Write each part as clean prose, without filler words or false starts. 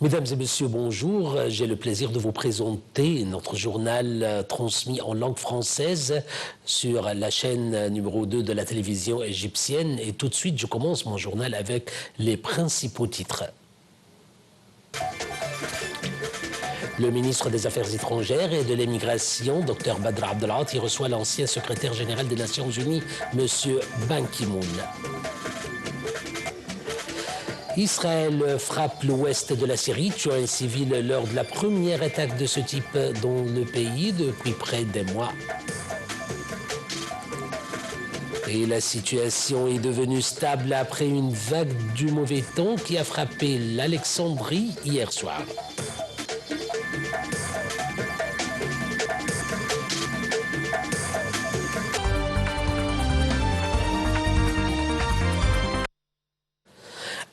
Mesdames et messieurs, bonjour. J'ai le plaisir de vous présenter notre journal transmis en langue française sur la chaîne numéro 2 de la télévision égyptienne. Et tout de suite, je commence mon journal avec les principaux titres. Le ministre des Affaires étrangères et de l'immigration, Dr Badr Abdelghati, reçoit l'ancien secrétaire général des Nations Unies, M. Ban Ki-moon. Israël frappe l'ouest de la Syrie, tuant un civil lors de la première attaque de ce type dans le pays depuis près d'un mois. Et la situation est devenue stable après une vague du mauvais temps qui a frappé l'Alexandrie hier soir.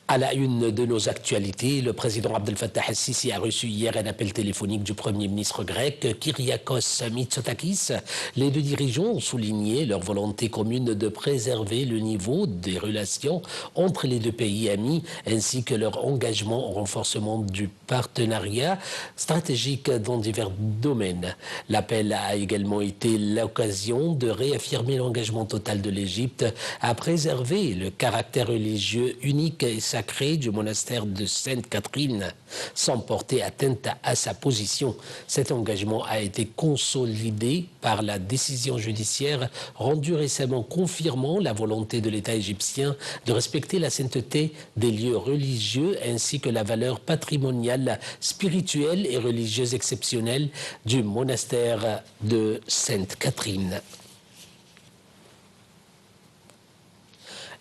À la une de nos actualités, le président Abdel Fattah el-Sisi a reçu hier un appel téléphonique du Premier ministre grec, Kyriakos Mitsotakis. Les deux dirigeants ont souligné leur volonté commune de préserver le niveau des relations entre les deux pays amis, ainsi que leur engagement au renforcement du partenariat stratégique dans divers domaines. L'appel a également été l'occasion de réaffirmer l'engagement total de l'Égypte à préserver le caractère religieux unique et sacré du monastère de Sainte-Catherine sans porter atteinte à sa position. Cet engagement a été consolidé par la décision judiciaire rendue récemment confirmant la volonté de l'État égyptien de respecter la sainteté des lieux religieux ainsi que la valeur patrimoniale, spirituelle et religieuse exceptionnelle du monastère de Sainte-Catherine.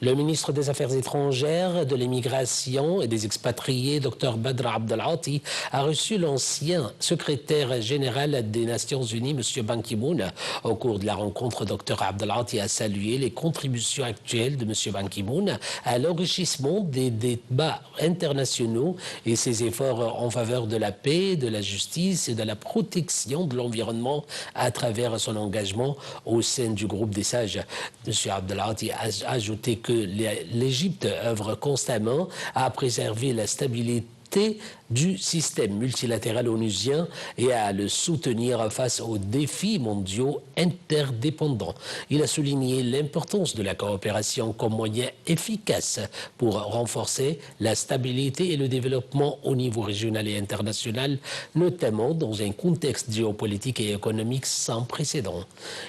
Le ministre des Affaires étrangères, de l'immigration et des expatriés, Dr Badr Abdelghati, a reçu l'ancien secrétaire général des Nations Unies, M. Ban Ki-moon. Au cours de la rencontre, Dr Abdelghati a salué les contributions actuelles de M. Ban Ki-moon à l'enrichissement des débats internationaux et ses efforts en faveur de la paix, de la justice et de la protection de l'environnement à travers son engagement au sein du groupe des sages. M. Abdelghati a ajouté que l'Égypte œuvre constamment à préserver la stabilité du système multilatéral onusien et à le soutenir face aux défis mondiaux interdépendants. Il a souligné l'importance de la coopération comme moyen efficace pour renforcer la stabilité et le développement au niveau régional et international, notamment dans un contexte géopolitique et économique sans précédent.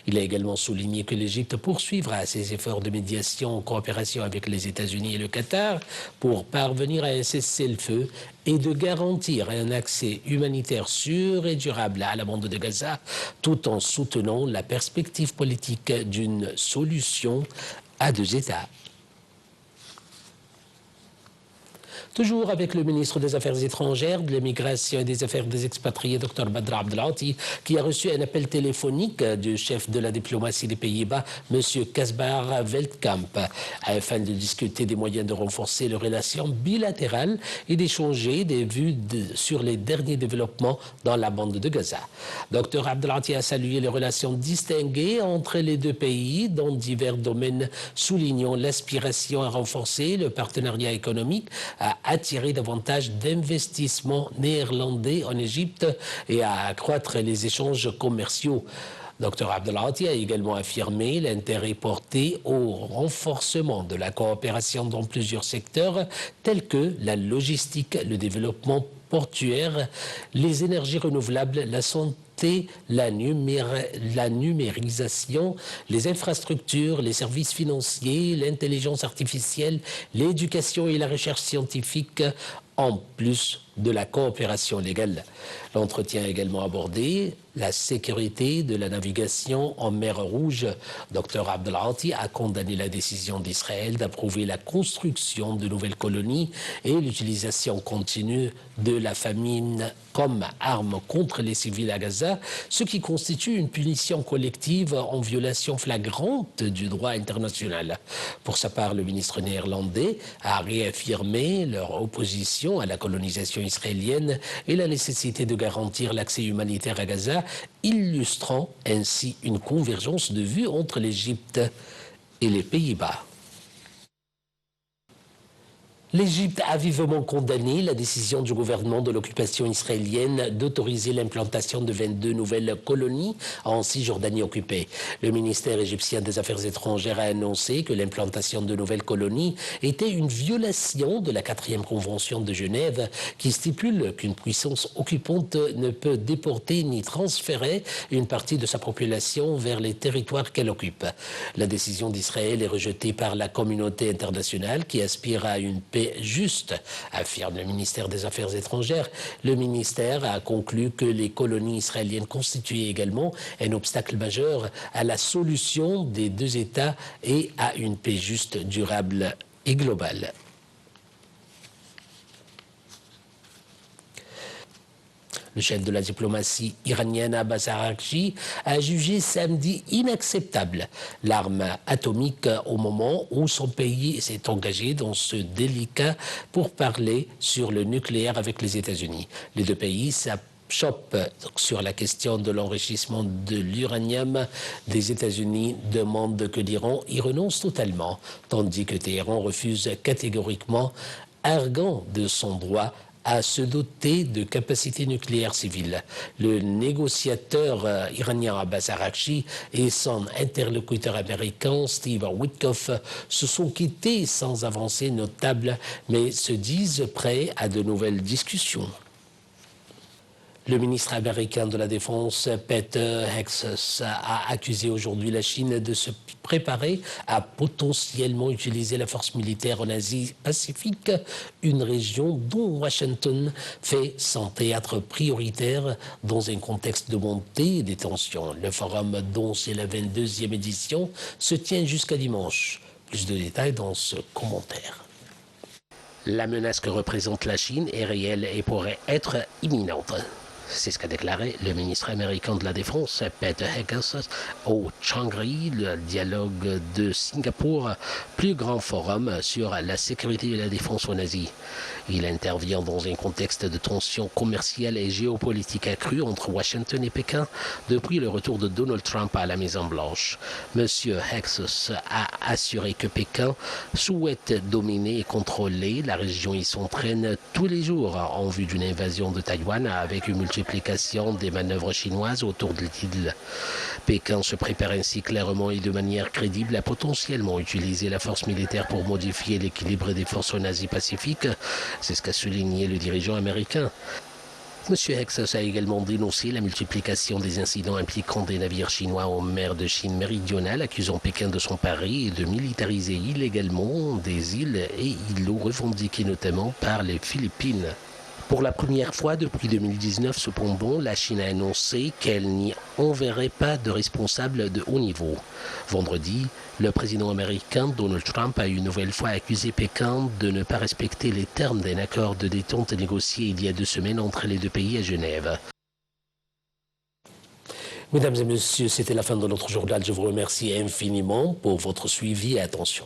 Il a également souligné que l'Égypte poursuivra ses efforts de médiation en coopération avec les États-Unis et le Qatar pour parvenir à un cessez-le-feu et de garantir un accès humanitaire sûr et durable à la bande de Gaza, tout en soutenant la perspective politique d'une solution à deux États. Toujours avec le ministre des Affaires étrangères, de l'immigration et des affaires des expatriés, Dr Badr Abdelghati, qui a reçu un appel téléphonique du chef de la diplomatie des Pays-Bas, M. Caspar Veldkamp, afin de discuter des moyens de renforcer les relations bilatérales et d'échanger des vues sur les derniers développements dans la bande de Gaza. Dr Abdelghati a salué les relations distinguées entre les deux pays dans divers domaines, soulignant l'aspiration à renforcer le partenariat économique, à attirer davantage d'investissements néerlandais en Égypte et à accroître les échanges commerciaux. Dr Abdelghati a également affirmé l'intérêt porté au renforcement de la coopération dans plusieurs secteurs tels que la logistique, le développement portuaire, les énergies renouvelables, la santé, la numérisation, les infrastructures, les services financiers, l'intelligence artificielle, l'éducation et la recherche scientifique, en plus de la coopération légale. L'entretien a également abordé la sécurité de la navigation en mer Rouge. Dr Abdelghati a condamné la décision d'Israël d'approuver la construction de nouvelles colonies et l'utilisation continue de la famine comme arme contre les civils à Gaza, ce qui constitue une punition collective en violation flagrante du droit international. Pour sa part, le ministre néerlandais a réaffirmé leur opposition à la colonisation israélienne et la nécessité de garantir l'accès humanitaire à Gaza, illustrant ainsi une convergence de vues entre l'Égypte et les Pays-Bas. L'Égypte a vivement condamné la décision du gouvernement de l'occupation israélienne d'autoriser l'implantation de 22 nouvelles colonies en Cisjordanie occupée. Le ministère égyptien des Affaires étrangères a annoncé que l'implantation de nouvelles colonies était une violation de la 4e Convention de Genève qui stipule qu'une puissance occupante ne peut déporter ni transférer une partie de sa population vers les territoires qu'elle occupe. La décision d'Israël est rejetée par la communauté internationale qui aspire à une paix juste, affirme le ministère des Affaires étrangères. Le ministère a conclu que les colonies israéliennes constituaient également un obstacle majeur à la solution des deux États et à une paix juste, durable et globale. Le chef de la diplomatie iranienne Abbas Araghchi a jugé samedi inacceptable l'arme atomique au moment où son pays s'est engagé dans ce délicat pourparlers sur le nucléaire avec les États-Unis. Les deux pays s'achoppent sur la question de l'enrichissement de l'uranium. Les États-Unis demandent que l'Iran y renonce totalement, tandis que Téhéran refuse catégoriquement, arguant de son droit à se doter de capacités nucléaires civiles. Le négociateur iranien Abbas Araghchi et son interlocuteur américain Steve Witkoff se sont quittés sans avancée notable, mais se disent prêts à de nouvelles discussions. Le ministre américain de la Défense, Pete Hegseth, a accusé aujourd'hui la Chine de se préparer à potentiellement utiliser la force militaire en Asie-Pacifique, une région dont Washington fait son théâtre prioritaire dans un contexte de montée des tensions. Le forum, dont c'est la 22e édition, se tient jusqu'à dimanche. Plus de détails dans ce commentaire. La menace que représente la Chine est réelle et pourrait être imminente. C'est ce qu'a déclaré le ministre américain de la Défense, Pete Hegseth, au Changi, le dialogue de Singapour, plus grand forum sur la sécurité et la défense en Asie. Il intervient dans un contexte de tensions commerciales et géopolitiques accrues entre Washington et Pékin depuis le retour de Donald Trump à la Maison-Blanche. M. Hegseth a assuré que Pékin souhaite dominer et contrôler la région et s'entraîne tous les jours en vue d'une invasion de Taïwan avec une multiplication des manœuvres chinoises autour de l'île. Pékin se prépare ainsi clairement et de manière crédible à potentiellement utiliser la force militaire pour modifier l'équilibre des forces en Asie-Pacifique. C'est ce qu'a souligné le dirigeant américain. M. Hegseth a également dénoncé la multiplication des incidents impliquant des navires chinois en mer de Chine méridionale, accusant Pékin de s'emparer et de militariser illégalement des îles et îlots revendiqués notamment par les Philippines. Pour la première fois depuis 2019, cependant, la Chine a annoncé qu'elle n'y enverrait pas de responsables de haut niveau. Vendredi, le président américain Donald Trump a une nouvelle fois accusé Pékin de ne pas respecter les termes d'un accord de détente négocié il y a 2 semaines entre les deux pays à Genève. Mesdames et messieurs, c'était la fin de notre journal. Je vous remercie infiniment pour votre suivi et attention.